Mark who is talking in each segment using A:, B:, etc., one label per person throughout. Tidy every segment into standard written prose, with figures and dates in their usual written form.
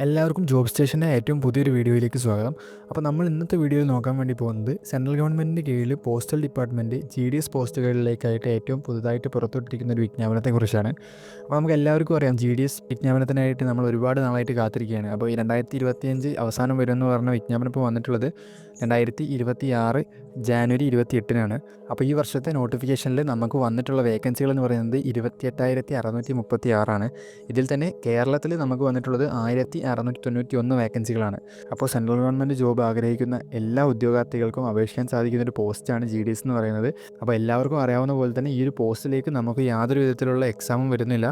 A: എല്ലാവർക്കും ജോബ് സ്റ്റേഷൻ്റെ ഏറ്റവും പുതിയൊരു വീഡിയോയിലേക്ക് സ്വാഗതം. അപ്പോൾ നമ്മൾ ഇന്നത്തെ വീഡിയോയിൽ നോക്കാൻ വേണ്ടി പോകുന്നത് സെൻട്രൽ ഗവൺമെൻറ്റിൻ്റെ കീഴിൽ പോസ്റ്റൽ ഡിപ്പാർട്ട്മെൻറ്റ് GDS പോസ്റ്റുകളിലേക്കായിട്ട് ഏറ്റവും പുതുതായിട്ട് പുറത്തുവിട്ടിരിക്കുന്ന ഒരു വിജ്ഞാപനത്തെക്കുറിച്ചാണ്. അപ്പോൾ നമുക്ക് എല്ലാവർക്കും അറിയാം GDS വിജ്ഞാപനത്തിനായിട്ട് നമ്മൾ ഒരുപാട് നാളായിട്ട് കാത്തിരിക്കുകയാണ്. അപ്പോൾ ഈ 2025 അവസാനം വരുമെന്ന് പറഞ്ഞ വിജ്ഞാപനം ഇപ്പോൾ വന്നിട്ടുള്ളത് 2026 ജാനുവരി 28-നാണ്. അപ്പോൾ ഈ വർഷത്തെ നോട്ടിഫിക്കേഷനിൽ നമുക്ക് വന്നിട്ടുള്ള വേക്കൻസികൾ എന്ന് പറയുന്നത് 28,636 ഇതിൽ തന്നെ കേരളത്തിൽ നമുക്ക് വന്നിട്ടുള്ളത് 1,691 വേക്കൻസികളാണ്. അപ്പോൾ സെൻട്രൽ ഗവൺമെൻറ് ജോബ് ആഗ്രഹിക്കുന്ന എല്ലാ ഉദ്യോഗാർത്ഥികൾക്കും അപേക്ഷിക്കാൻ സാധിക്കുന്ന ഒരു പോസ്റ്റാണ് GDS എന്ന് പറയുന്നത്. അപ്പോൾ എല്ലാവർക്കും അറിയാവുന്ന പോലെ തന്നെ ഈ ഒരു പോസ്റ്റിലേക്ക് നമുക്ക് യാതൊരു വിധത്തിലുള്ള എക്സാമും വരുന്നില്ല.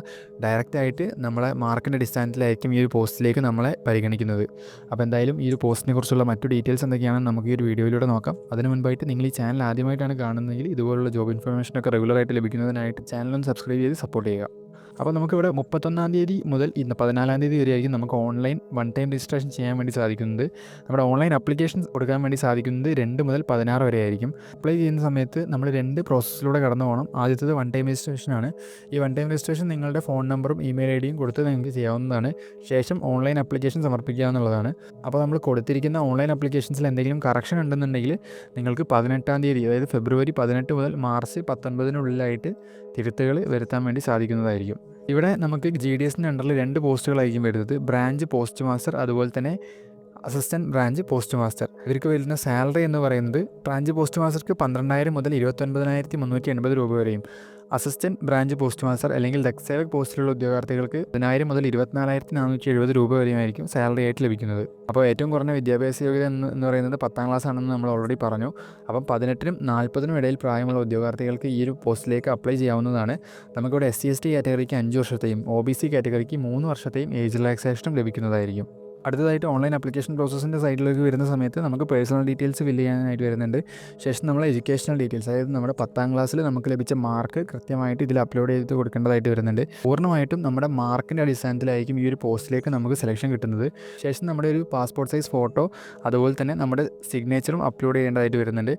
A: ഡയറക്റ്റായിട്ട് നമ്മളെ മാർക്കിൻ്റെ അടിസ്ഥാനത്തിലായിരിക്കും ഈ ഒരു പോസ്റ്റിലേക്ക് നമ്മളെ പരിഗണിക്കുന്നത്. അപ്പോൾ എന്തായാലും ഈ ഒരു പോസ്റ്റിനെ കുറിച്ചുള്ള മറ്റു ഡീറ്റെയിൽസ് എന്തൊക്കെയാണെന്ന് നമുക്ക് ഈ ഒരു വീഡിയോയിലൂടെ നോക്കാം. അതിന് മുൻപായിട്ട് നിങ്ങൾ ഈ ചാനൽ ആദ്യമായിട്ടാണ് കാണുന്നതെങ്കിൽ ഇതുപോലുള്ള ജോബ് ഇൻഫർമേഷനൊക്കെ റെഗുലറായിട്ട് ലഭിക്കുന്നതിനായിട്ട് ചാനലൊന്ന് സബ്സ്ക്രൈബ് ചെയ്ത് സപ്പോർട്ട് ചെയ്യുക. അപ്പോൾ നമുക്കിവിടെ 31-ാം തീയതി മുതൽ ഇന്ന് 14-ാം തീയതി വരെയായിരിക്കും നമുക്ക് ഓൺലൈൻ വൺ ടൈം രജിസ്ട്രേഷൻ ചെയ്യാൻ വേണ്ടി സാധിക്കുന്നത്. നമ്മുടെ ഓൺലൈൻ അപ്ലിക്കേഷൻസ് കൊടുക്കാൻ വേണ്ടി സാധിക്കുന്നത് 2 മുതൽ 16 വരെ ആയിരിക്കും. അപ്ലൈ ചെയ്യുന്ന സമയത്ത് നമ്മൾ 2 പ്രോസസ്സിലൂടെ കടന്നു പോകണം. ആദ്യത്തേത് വൺ ടൈം രജിസ്ട്രേഷനാണ്. ഈ വൺ ടൈം രജിസ്ട്രേഷൻ നിങ്ങളുടെ ഫോൺ നമ്പറും ഇമെയിൽ ID-യും കൊടുത്ത് നിങ്ങൾക്ക് ചെയ്യാവുന്നതാണ്. ശേഷം ഓൺലൈൻ അപ്ലിക്കേഷൻ സമർപ്പിക്കാവുന്നതാണ്. അപ്പോൾ നമ്മൾ കൊടുത്തിരിക്കുന്ന ഓൺലൈൻ അപ്ലിക്കേഷൻസിൽ എന്തെങ്കിലും കറക്ഷൻ ഉണ്ടെന്നുണ്ടെങ്കിൽ നിങ്ങൾക്ക് 18-ാം തീയതി, അതായത് ഫെബ്രുവരി 18 മുതൽ മാർച്ച് 19-നുള്ളിലായിട്ട് തിരുത്തുകൾ വരുത്താൻ വേണ്ടി സാധിക്കുന്നതായിരിക്കും. ഇവിടെ നമുക്ക് GDS-ൻ്റെ അണ്ടറിൽ 2 പോസ്റ്റുകളായിരിക്കും വരുന്നത്. ബ്രാഞ്ച് പോസ്റ്റ് മാസ്റ്റർ, അതുപോലെ തന്നെ അസിസ്റ്റൻറ്റ് ബ്രാഞ്ച് പോസ്റ്റ് മാസ്റ്റർ. ഇവർക്ക് വരുന്ന സാലറി എന്ന് പറയുന്നത് ബ്രാഞ്ച് പോസ്റ്റ് മാസ്റ്റർക്ക് 12,000 മുതൽ 29,380 രൂപ വരെയും, അസിസ്റ്റൻറ്റ് ബ്രാഞ്ച് പോസ്റ്റ് മാസ്റ്റർ അല്ലെങ്കിൽ ദക്സേവക് പോസ്റ്റിലുള്ള ഉദ്യോഗാർത്ഥികൾക്ക് 10,000 മുതൽ 24,470 രൂപ വരെയുമായിരിക്കും സാലറി ആയിട്ട് ലഭിക്കുന്നത്. അപ്പോൾ ഏറ്റവും കുറഞ്ഞ വിദ്യാഭ്യാസ യോഗ്യത എന്ന് പറയുന്നത് 10-ാം ക്ലാസ് ആണെന്ന് നമ്മൾ ഓൾറെഡി പറഞ്ഞു. അപ്പം 18-നും 40-നും ഇടയിൽ പ്രായമുള്ള ഉദ്യോഗാർത്ഥികൾക്ക് ഈ ഒരു പോസ്റ്റിലേക്ക് അപ്ലൈ ചെയ്യാവുന്നതാണ്. നമുക്കിവിടെ SC/ST കാറ്റഗറിക്ക് 5 വർഷത്തെയും OBC കാറ്റഗറിക്ക് 3 വർഷത്തെയും ഏജ് റിലാക്സേഷനും ലഭിക്കുന്നതായിരിക്കും. അടുത്തതായിട്ട് ഓൺലൈൻ ആപ്ലിക്കേഷൻ പ്രോസസ്സിൻ്റെ സൈഡിലേക്ക് വരുന്ന സമയത്ത് നമുക്ക് പേഴ്സണൽ ഡീറ്റെയിൽസ് ഫില്ല് ചെയ്യാനായിട്ട് വരുന്നുണ്ട്. ശേഷം നമ്മൾ എഡ്യൂക്കേഷണൽ ഡീറ്റെയിൽസ്, അതായത് നമ്മുടെ 10-ാം ക്ലാസ്സിൽ നമുക്ക് ലഭിച്ച മാർക്ക് കൃത്യമായിട്ട് ഇതിൽ അപ്ലോഡ് ചെയ്ത് കൊടുക്കേണ്ടതായിട്ട് വരുന്നുണ്ട്. പൂർണ്ണമായിട്ടും നമ്മുടെ മാർക്കിൻ്റെ അടിസ്ഥാനത്തിലായിരിക്കും ഈ ഒരു പോസ്റ്റിലേക്ക് നമുക്ക് സെലക്ഷൻ കിട്ടുന്നത്. ശേഷം നമ്മുടെ ഒരു പാസ്പോർട്ട് സൈസ് ഫോട്ടോ, അതുപോലെ തന്നെ നമ്മുടെ സിഗ്നേച്ചറും അപ്ലോഡ് ചെയ്യേണ്ടതായിട്ട് വരുന്നുണ്ട്.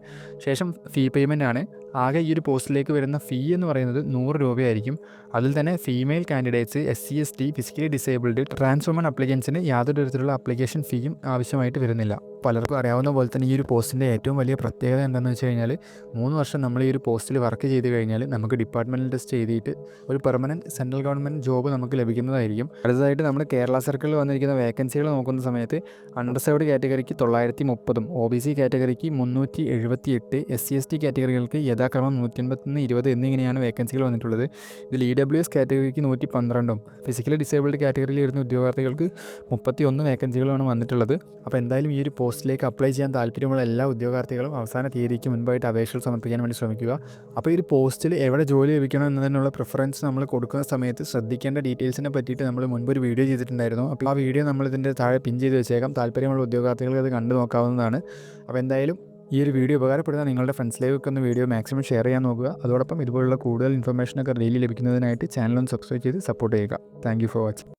A: ശേഷം ഫീ പേയ്മെൻ്റ് ആണ്. ആകെ ഈ ഒരു പോസ്റ്റിലേക്ക് വരുന്ന ഫീ എന്ന് പറയുന്നത് 100 രൂപയായിരിക്കും. അതിൽ തന്നെ female candidates, SC/ST, physically disabled, trans woman അപ്ലിക്കൻസിന് യാതൊരു തരത്തിലുള്ള അപ്ലിക്കേഷൻ ഫീയും ആവശ്യമായിട്ട് വരുന്നില്ല. പലർക്കും അറിയാവുന്ന പോലെ തന്നെ ഈ ഒരു പോസ്റ്റിൻ്റെ ഏറ്റവും വലിയ പ്രത്യേകത എന്താണെന്ന് വെച്ച് കഴിഞ്ഞാൽ 3 വർഷം നമ്മൾ ഈ ഒരു പോസ്റ്റിൽ വർക്ക് ചെയ്ത് കഴിഞ്ഞാൽ നമുക്ക് ഡിപ്പാർട്ട്മെൻറ്റൽ ടെസ്റ്റ് എഴുതിയിട്ട് ഒരു പെർമനൻറ്റ് സെൻട്രൽ ഗവൺമെൻറ് ജോബ് നമുക്ക് ലഭിക്കുന്നതായിരിക്കും. അടുത്തതായിട്ട് നമ്മൾ കേരള സർക്കിളിൽ വന്നിരിക്കുന്ന വേക്കൻസികൾ നോക്കുന്ന സമയത്ത് അണ്ടർസേർവ്ഡ് കാറ്റഗറിക്ക് 930, OBC കാറ്റഗറിക്ക് 378, SC/ST കാറ്റഗറികൾക്ക് യഥാക്രമം 181, 20 എന്നിങ്ങനെയാണ് വേക്കൻസികൾ വന്നിട്ടുള്ളത്. ഇതിൽ EWS കാറ്റഗറിക്ക് 112, ഫിസിക്കലി ഡിസേബിൾഡ് കാറ്റഗറിയിൽ വരുന്ന ഉദ്യോഗാർത്ഥികൾക്ക് 31 വേക്കൻസികളാണ് വന്നിട്ടുള്ളത്. അപ്പോൾ എന്തായാലും ഈ ഒരു പോസ്റ്റിലേക്ക് അപ്ലൈ ചെയ്യാൻ താല്പര്യമുള്ള എല്ലാ ഉദ്യോഗാർത്ഥികളും അവസാന തീയതിക്ക് മുൻപായിട്ട് അപേക്ഷകൾ സമർപ്പിക്കാൻ വേണ്ടി ശ്രമിക്കുക. അപ്പോൾ ഈ ഒരു പോസ്റ്റിൽ എവിടെ ജോലി ലഭിക്കണം എന്നതിനുള്ള പ്രിഫറൻസ് നമ്മൾ കൊടുക്കുന്ന സമയത്ത് ശ്രദ്ധിക്കേണ്ട ഡീറ്റെയിൽസിനെ പറ്റിയിട്ട് നമ്മൾ മുൻപൊരു വീഡിയോ ചെയ്തിട്ടുണ്ടായിരുന്നു. അപ്പോൾ ആ വീഡിയോ നമ്മൾ ഇതിൻ്റെ താഴെ പിൻ ചെയ്ത് വെച്ചേക്കാം. താല്പര്യമുള്ള ഉദ്യോഗാർത്ഥികൾക്ക് അത് കണ്ടു നോക്കാവുന്നതാണ്. അപ്പോൾ എന്തായാലും ഈ ഒരു വീഡിയോ ഉപകാരപ്പെടുന്ന നിങ്ങളുടെ ഫ്രണ്ട്സിലേക്ക് ഒന്ന് വീഡിയോ മാക്സിമം ഷെയർ ചെയ്യാൻ നോക്കുക. അതോടൊപ്പം ഇതുപോലുള്ള കൂടുതൽ ഇൻഫർമേഷനൊക്കെ ഡെയിലി ലഭിക്കുന്നതിനായിട്ട് ചാനലൊന്ന് സബ്സ്ക്രൈബ് ചെയ്ത് സപ്പോർട്ട് ചെയ്യുക. Thank you for watching.